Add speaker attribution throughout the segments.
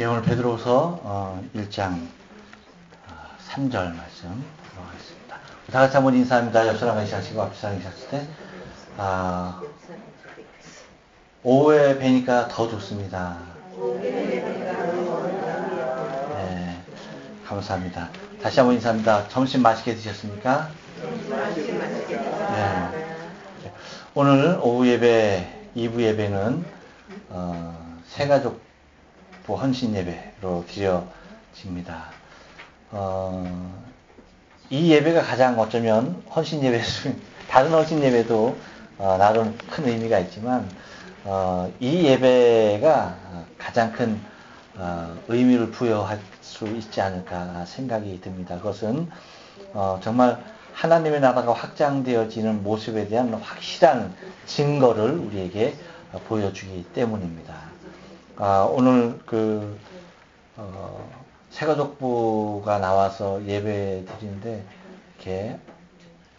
Speaker 1: 예, 오늘 베드로서 1장 3절 말씀 들어가겠습니다. 다 같이 한번 인사합니다. 옆사람 같이 하시고 앞 사람 하실 때 오후에 뵈니까 더 좋습니다. 네, 감사합니다. 다시 한번 인사합니다. 점심 맛있게 드셨습니까? 네. 오늘 오후 예배, 2부 예배는 새가족부 헌신 예배로 드려집니다. 이 예배가 가장 어쩌면 헌신 예배 다른 헌신 예배도 나름 큰 의미가 있지만 이 예배가 가장 큰 의미를 부여할 수 있지 않을까 생각이 듭니다. 그것은 정말 하나님의 나라가 확장되어지는 모습에 대한 확실한 증거를 우리에게 보여주기 때문입니다. 오늘 새가족부가 나와서 예배 드리는데 이렇게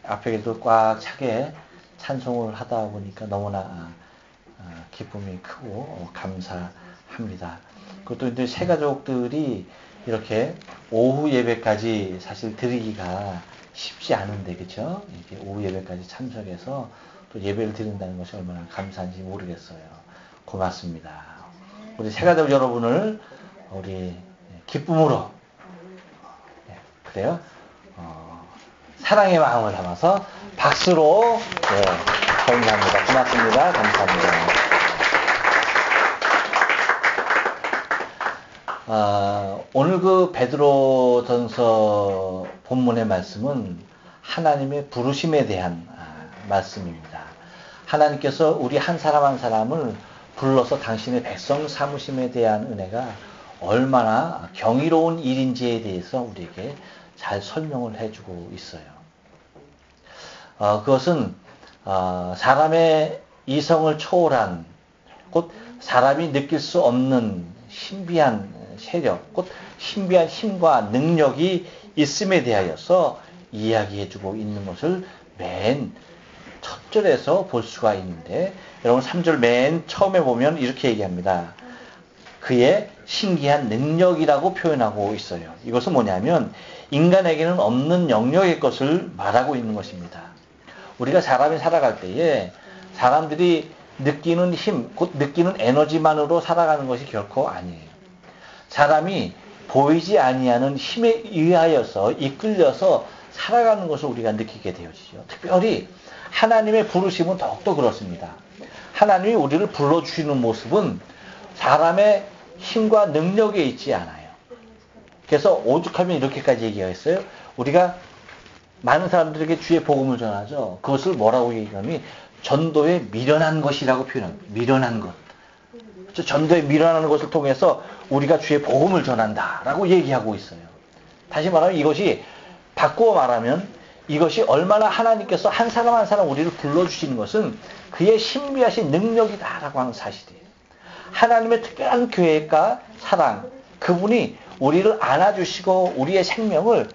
Speaker 1: 앞에도 꽉 차게 찬송을 하다 보니까 너무나 기쁨이 크고 감사합니다. 그것도 이제 새가족들이 이렇게 오후 예배까지 사실 드리기가 쉽지 않은데, 그렇죠? 이렇게 오후 예배까지 참석해서 또 예배를 드린다는 것이 얼마나 감사한지 모르겠어요. 고맙습니다. 우리 새가족 여러분을 우리 기쁨으로, 그래요? 사랑의 마음을 담아서 박수로 감사합니다. 고맙습니다. 감사합니다. 오늘 베드로전서 본문의 말씀은 하나님의 부르심에 대한 말씀입니다. 하나님께서 우리 한 사람 한 사람을 불러서 당신의 백성 삼으심에 대한 은혜가 얼마나 경이로운 일인지에 대해서 우리에게 잘 설명을 해주고 있어요. 그것은 사람의 이성을 초월한, 곧 사람이 느낄 수 없는 신비한 세력, 곧 신비한 힘과 능력이 있음에 대하여서 이야기해주고 있는 것을 맨 첫 절에서 볼 수가 있는데, 여러분 3절 맨 처음에 보면 이렇게 얘기합니다. 그의 신기한 능력이라고 표현하고 있어요. 이것은 뭐냐면 인간에게는 없는 영역의 것을 말하고 있는 것입니다. 우리가 사람이 살아갈 때에 사람들이 느끼는 힘, 곧 느끼는 에너지만으로 살아가는 것이 결코 아니에요. 사람이 보이지 아니하는 힘에 의하여서 이끌려서 살아가는 것을 우리가 느끼게 되어지죠. 특별히 하나님의 부르심은 더욱더 그렇습니다. 하나님이 우리를 불러주시는 모습은 사람의 힘과 능력에 있지 않아요. 그래서 오죽하면 이렇게까지 얘기했어요. 우리가 많은 사람들에게 주의 복음을 전하죠. 그것을 뭐라고 얘기하면 전도에 미련한 것이라고 표현합니다. 미련한 것. 전도에 미련한 것을 통해서 우리가 주의 복음을 전한다라고 얘기하고 있어요. 다시 말하면 이것이 바꾸어 말하면 이것이 얼마나 하나님께서 한 사람 한 사람 우리를 불러주시는 것은 그의 신비하신 능력이다라고 하는 사실이에요. 하나님의 특별한 계획과 사랑, 그분이 우리를 안아주시고 우리의 생명을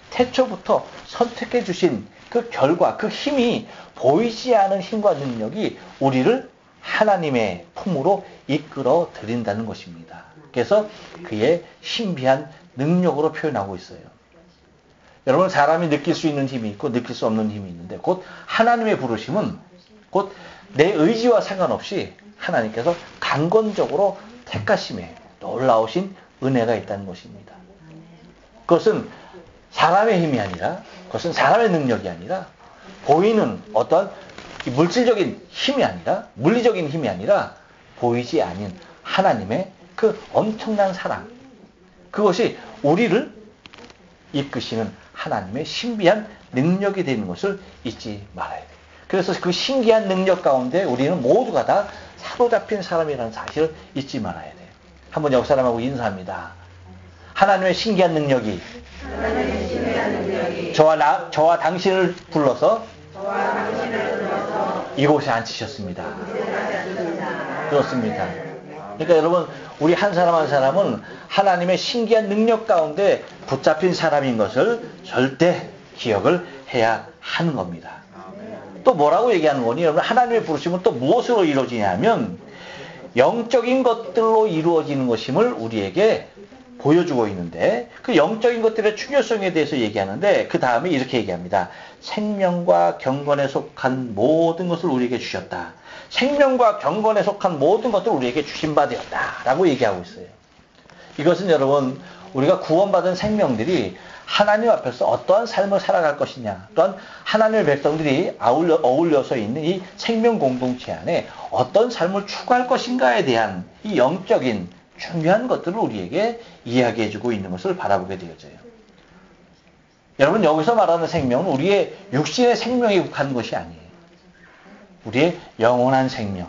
Speaker 1: 태초부터 선택해 주신 그 결과, 그 힘이 보이지 않은 힘과 능력이 우리를 하나님의 품으로 이끌어 드린다는 것입니다. 그래서 그의 신비한 능력으로 표현하고 있어요. 여러분, 사람이 느낄 수 있는 힘이 있고 느낄 수 없는 힘이 있는데, 곧 하나님의 부르심은 곧 내 의지와 상관없이 하나님께서 강권적으로 택하심에 놀라우신 은혜가 있다는 것입니다. 그것은 사람의 힘이 아니라, 그것은 사람의 능력이 아니라, 보이는 어떤 물질적인 힘이 아니라, 물리적인 힘이 아니라 보이지 않는 하나님의 그 엄청난 사랑, 그것이 우리를 이끄시는 하나님의 신비한 능력이 되는 것을 잊지 말아야 돼요. 그래서 그 신기한 능력 가운데 우리는 모두가 다 사로잡힌 사람이라는 사실을 잊지 말아야 돼요. 한번 옆 사람하고 인사합니다. 하나님의 신기한 능력이 저와 당신을 불러서 이곳에 앉히셨습니다. 그렇습니다. 그러니까 여러분, 우리 한 사람 한 사람은 하나님의 신기한 능력 가운데 붙잡힌 사람인 것을 절대 기억을 해야 하는 겁니다. 또 뭐라고 얘기하는 거니? 여러분, 하나님의 부르심은 또 무엇으로 이루어지냐면 영적인 것들로 이루어지는 것임을 우리에게 보여주고 있는데 그 영적인 것들의 중요성에 대해서 얘기하는데 그 다음에 이렇게 얘기합니다. 생명과 경건에 속한 모든 것을 우리에게 주셨다. 생명과 경건에 속한 모든 것들을 우리에게 주신 바 되었다. 라고 얘기하고 있어요. 이것은 여러분 우리가 구원받은 생명들이 하나님 앞에서 어떠한 삶을 살아갈 것이냐 또한 하나님의 백성들이 어울려서 있는 이 생명 공동체 안에 어떤 삶을 추구할 것인가에 대한 이 영적인 중요한 것들을 우리에게 이야기해주고 있는 것을 바라보게 되어져요. 여러분 여기서 말하는 생명은 우리의 육신의 생명에 국한 것이 아니에요. 우리의 영원한 생명,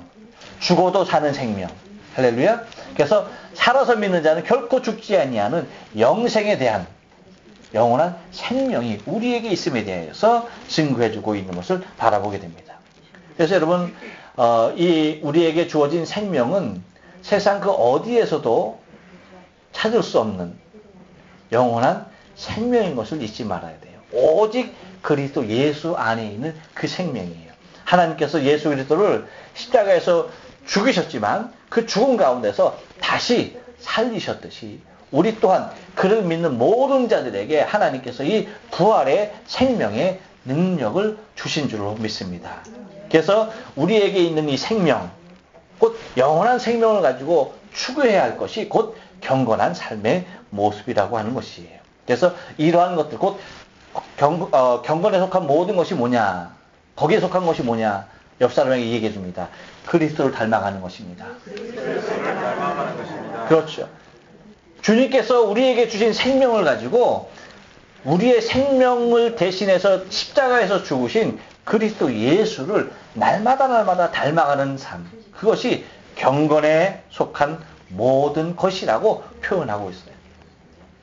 Speaker 1: 죽어도 사는 생명. 할렐루야. 그래서 살아서 믿는 자는 결코 죽지 아니하는 영생에 대한 영원한 생명이 우리에게 있음에 대해서 증거해주고 있는 것을 바라보게 됩니다. 그래서 여러분 이 우리에게 주어진 생명은 세상 그 어디에서도 찾을 수 없는 영원한 생명인 것을 잊지 말아야 돼요. 오직 그리스도 예수 안에 있는 그 생명이에요. 하나님께서 예수 그리스도를 십자가에서 죽이셨지만 그 죽음 가운데서 다시 살리셨듯이 우리 또한 그를 믿는 모든 자들에게 하나님께서 이 부활의 생명의 능력을 주신 줄로 믿습니다. 그래서 우리에게 있는 이 생명, 곧 영원한 생명을 가지고 추구해야 할 것이 곧 경건한 삶의 모습이라고 하는 것이에요. 그래서 이러한 것들, 곧 경건에 속한 모든 것이 뭐냐, 거기에 속한 것이 뭐냐, 옆 사람에게 얘기해 줍니다. 그리스도를 닮아가는 것입니다. 그렇죠. 주님께서 우리에게 주신 생명을 가지고 우리의 생명을 대신해서 십자가에서 죽으신 그리스도 예수를 날마다 닮아가는 삶. 그것이 경건에 속한 모든 것이라고 표현하고 있어요.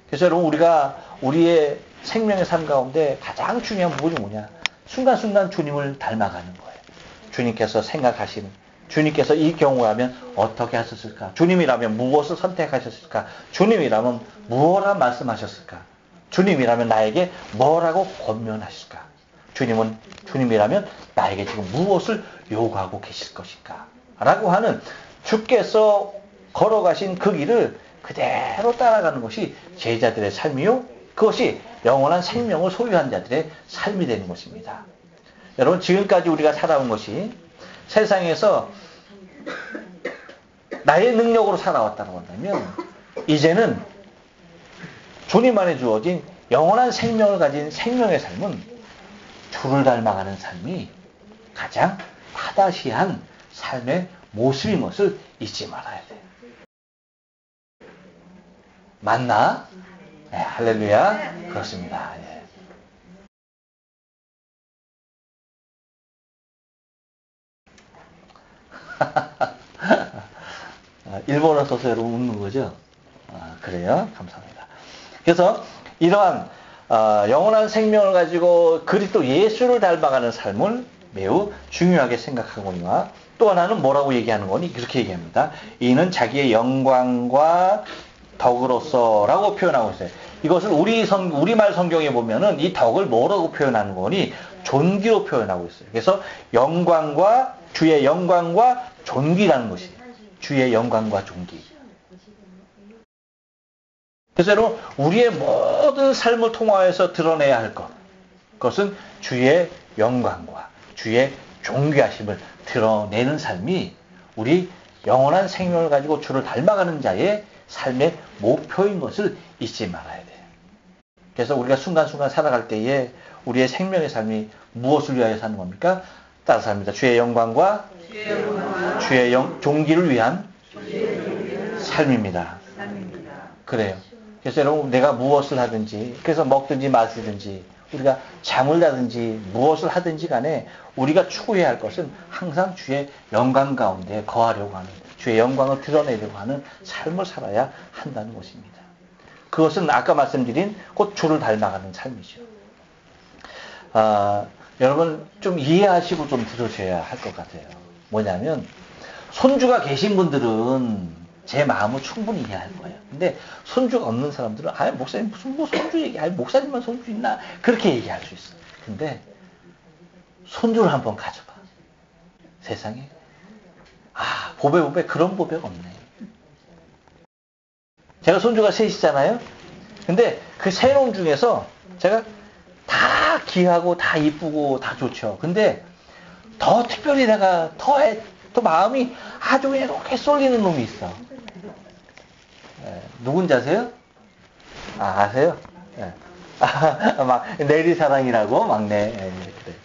Speaker 1: 그래서 여러분 우리가 우리의 생명의 삶 가운데 가장 중요한 부분이 뭐냐? 순간순간 주님을 닮아가는 거예요. 주님께서 생각하시는, 주님께서 이 경우라면 어떻게 하셨을까? 주님이라면 무엇을 선택하셨을까? 주님이라면 무엇을 말씀하셨을까? 주님이라면 나에게 뭐라고 권면하실까? 주님이라면 나에게 지금 무엇을 요구하고 계실 것인가? 라고 하는 주께서 걸어가신 그 길을 그대로 따라가는 것이 제자들의 삶이요. 그것이 영원한 생명을 소유한 자들의 삶이 되는 것입니다. 여러분 지금까지 우리가 살아온 것이 세상에서 나의 능력으로 살아왔다고 한다면 이제는 주님 안에 주어진 영원한 생명을 가진 생명의 삶은 주를 닮아가는 삶이 가장 타다시한 삶의 모습인 것을 잊지 말아야 돼요. 맞나? 네, 할렐루야. 그렇습니다. 예. 일본어 써서 여러분 웃는 거죠? 그래요? 감사합니다. 그래서 이러한 영원한 생명을 가지고 그리스도 예수를 닮아가는 삶을 매우 중요하게 생각하거니와 또 하나는 뭐라고 얘기하는 거니? 그렇게 얘기합니다. 이는 자기의 영광과 덕으로서라고 표현하고 있어요. 이것을 우리말 성경에 보면은 이 덕을 뭐라고 표현하는 거니? 존귀로 표현하고 있어요. 그래서 영광과 주의 영광과 존귀라는 것이 주의 영광과 존귀. 그래서 여러분 우리의 모든 삶을 통하여서 드러내야 할 것, 그것은 주의 영광과 주의 존귀하심을 드러내는 삶이 우리 영원한 생명을 가지고 주를 닮아가는 자의 삶의 목표인 것을 잊지 말아야 돼요. 그래서 우리가 순간순간 살아갈 때에 우리의 생명의 삶이 무엇을 위하여 사는 겁니까? 따라서 합니다. 주의 영광과 주의 존귀를 위한 삶입니다. 그래요. 그래서 여러분 내가 무엇을 하든지 그래서 먹든지 마시든지 우리가 잠을 자든지 무엇을 하든지 간에 우리가 추구해야 할 것은 항상 주의 영광 가운데 거하려고 하는 주의 영광을 드러내려고 하는 삶을 살아야 한다는 것입니다. 그것은 아까 말씀드린 곧 주를 닮아가는 삶이죠. 여러분 좀 이해하시고 좀 들으셔야 할 것 같아요. 뭐냐면 손주가 계신 분들은 제 마음을 충분히 이해할 거예요. 근데 손주가 없는 사람들은 목사님 무슨 손주 얘기, 목사님만 손주 있나? 그렇게 얘기할 수 있어요. 근데 손주를 한번 가져봐. 세상에 보배 그런 보배가 없네. 제가 손주가 셋이잖아요. 근데 그 세 놈 중에서 제가 다 귀하고 다 이쁘고 다 좋죠. 근데 더 특별히 내가 더 마음이 아주 그냥 이렇게 쏠리는 놈이 있어. 누군지 아세요? 아세요? 막 내리사랑이라고 막내. 그래.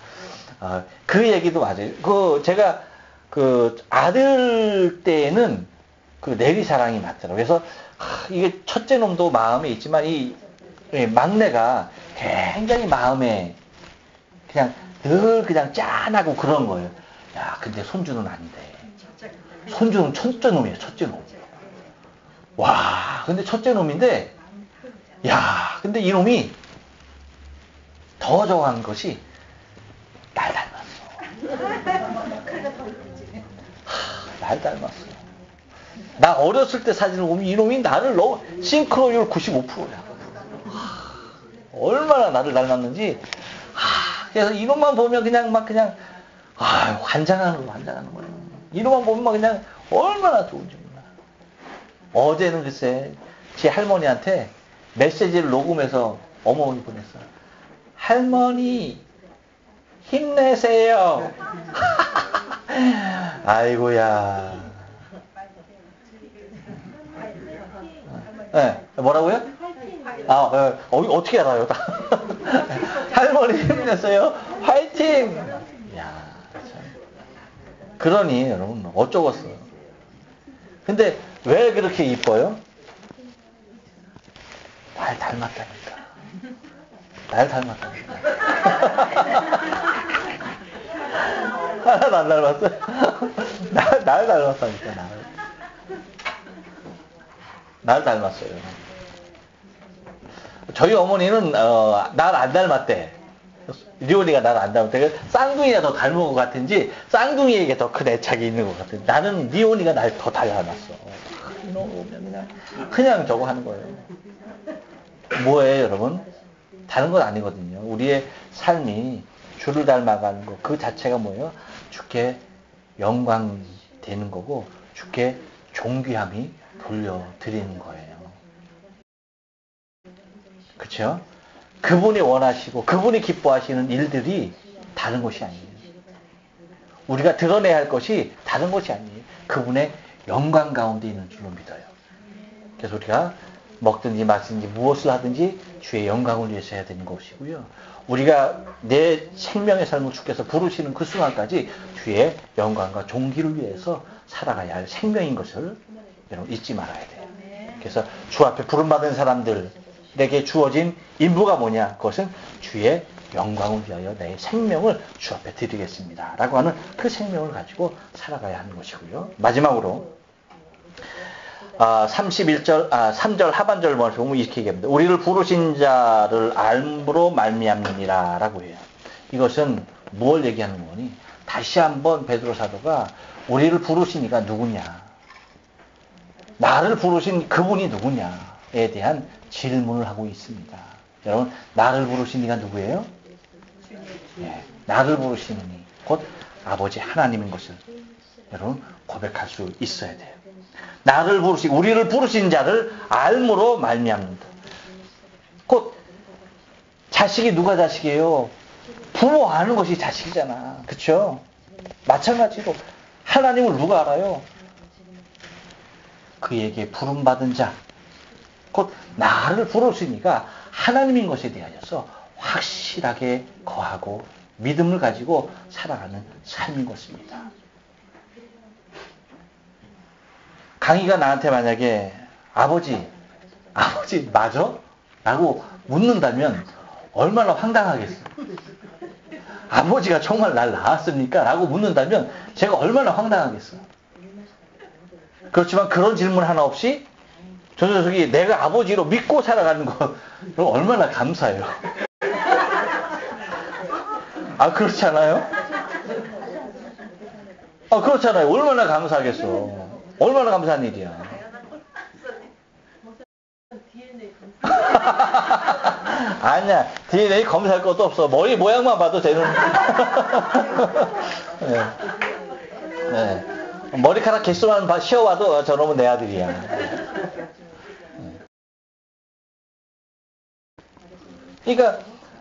Speaker 1: 그 얘기도 맞아요. 제가 그 아들 때는 그 내리사랑이 맞더라고요. 그래서 이게 첫째 놈도 마음에 있지만 이 막내가 굉장히 마음에 그냥 늘 그냥 짠하고 그런 거예요. 야, 근데 손주는 아닌데. 손주는 첫째 놈이에요, 첫째 놈. 와, 근데 첫째 놈인데, 야, 근데 이놈이 더 좋아한 것이 날 닮았어. 날 닮았어. 나 어렸을 때 사진을 보면 이놈이 나를 너무 싱크로율 95%야. 얼마나 나를 닮았는지. 그래서 이놈만 보면 그냥 환장하는 거예요. 이놈만 보면 막 그냥 얼마나 좋은지 몰라. 어제는 글쎄 제 할머니한테 메시지를 녹음해서 어머니 보냈어요. 할머니 힘내세요. 아이고야. 네, 뭐라고요? 어떻게 알아요? 할머니 힘내세요. 화이팅! 야, 참. 그러니 여러분 어쩌겠어. 근데 왜 그렇게 이뻐요? 날 닮았다니까. 날 닮았다니까. 날 닮았어요? 날 닮았다니까. 날 닮았어요. 저희 어머니는 날 안 닮았대. 리온이가 날 안 닮았대. 쌍둥이가 더 닮은 것 같은지 쌍둥이에게 더 큰 애착이 있는 것 같아. 나는 리온이가 날 더 닮았어. 이놈 그냥 저거 하는 거예요. 뭐예요, 여러분? 다른 건 아니거든요. 우리의 삶이 주를 닮아가는 것 그 자체가 뭐예요? 주께 영광 되는 거고 주께 존귀함이 돌려드리는 거예요. 그렇죠? 그분이 원하시고 그분이 기뻐하시는 일들이 다른 것이 아니에요. 우리가 드러내야 할 것이 다른 것이 아니에요. 그분의 영광 가운데 있는 줄로 믿어요. 그래서 우리가 먹든지 마시든지 무엇을 하든지 주의 영광을 위해서 해야 되는 것이고요. 우리가 내 생명의 삶을 주께서 부르시는 그 순간까지 주의 영광과 존귀를 위해서 살아가야 할 생명인 것을 여러분 잊지 말아야 돼요. 그래서 주 앞에 부름받은 사람들에게 주어진 임무가 뭐냐? 그것은 주의 영광을 위하여 내 생명을 주 앞에 드리겠습니다. 라고 하는 그 생명을 가지고 살아가야 하는 것이고요. 마지막으로 3절 하반절 보면 이렇게 얘기합니다. 우리를 부르신 자를 알므로 말미암느니라 라고 해요. 이것은 무엇을 얘기하는 거니? 다시 한번 베드로 사도가 우리를 부르시니가 누구냐? 나를 부르신 그분이 누구냐에 대한 질문을 하고 있습니다. 여러분, 나를 부르신 이가 누구예요? 네, 나를 부르신 이니 곧 아버지 하나님인 것을 여러분 고백할 수 있어야 돼요. 나를 부르신, 우리를 부르신 자를 알므로 말미암는다. 곧 자식이 누가 자식이에요? 부모 아는 것이 자식이잖아. 그렇죠? 마찬가지로 하나님을 누가 알아요? 그에게 부름받은 자, 곧 나를 부르시니까 하나님인 것에 대하여서 확실하게 거하고 믿음을 가지고 살아가는 삶인 것입니다. 강희가 나한테 만약에 아버지 맞아? 라고 묻는다면 얼마나 황당하겠어. 아버지가 정말 날 낳았습니까? 라고 묻는다면 제가 얼마나 황당하겠어. 그렇지만 그런 질문 하나 없이 저 녀석이 내가 아버지로 믿고 살아가는 거 얼마나 감사해요. 그렇지 않아요? 그렇잖아요. 얼마나 감사하겠어. 얼마나 감사한 일이야. 아니야. DNA 검사할 것도 없어. 머리 모양만 봐도 되는. 네. 머리카락 개수만 쉬어와도 저놈은 내 아들이야. 그러니까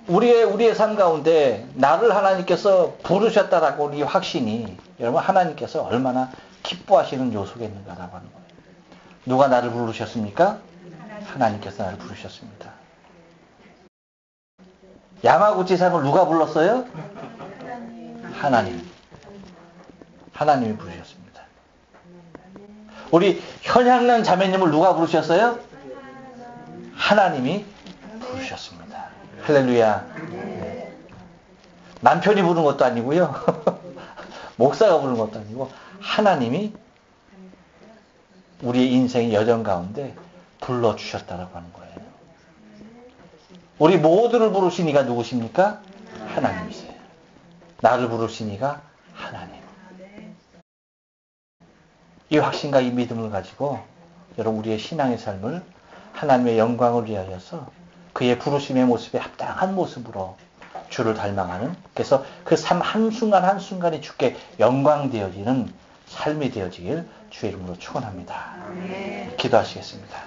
Speaker 1: 우리의 삶 가운데 나를 하나님께서 부르셨다라고 이 확신이 여러분 하나님께서 얼마나 기뻐하시는 요소겠는가라고 하는 거예요. 누가 나를 부르셨습니까? 하나님께서 나를 부르셨습니다. 야마구치상을 누가 불렀어요? 하나님. 하나님이 부르셨습니다. 우리 현향란 자매님을 누가 부르셨어요? 하나님이 부르셨습니다. 할렐루야. 네. 남편이 부른 것도 아니고요. 목사가 부른 것도 아니고 하나님이 우리의 인생의 여정 가운데 불러주셨다라고 하는 거예요. 우리 모두를 부르신 이가 누구십니까? 하나님이세요. 나를 부르신 이가 하나님. 이 확신과 이 믿음을 가지고 여러분 우리의 신앙의 삶을 하나님의 영광을 위하여서 그의 부르심의 모습에 합당한 모습으로 주를 닮아가는, 그래서 그 삶 한순간 한순간이 주께 영광되어지는 삶이 되어지길 주의 이름으로 축원합니다. 기도하시겠습니다.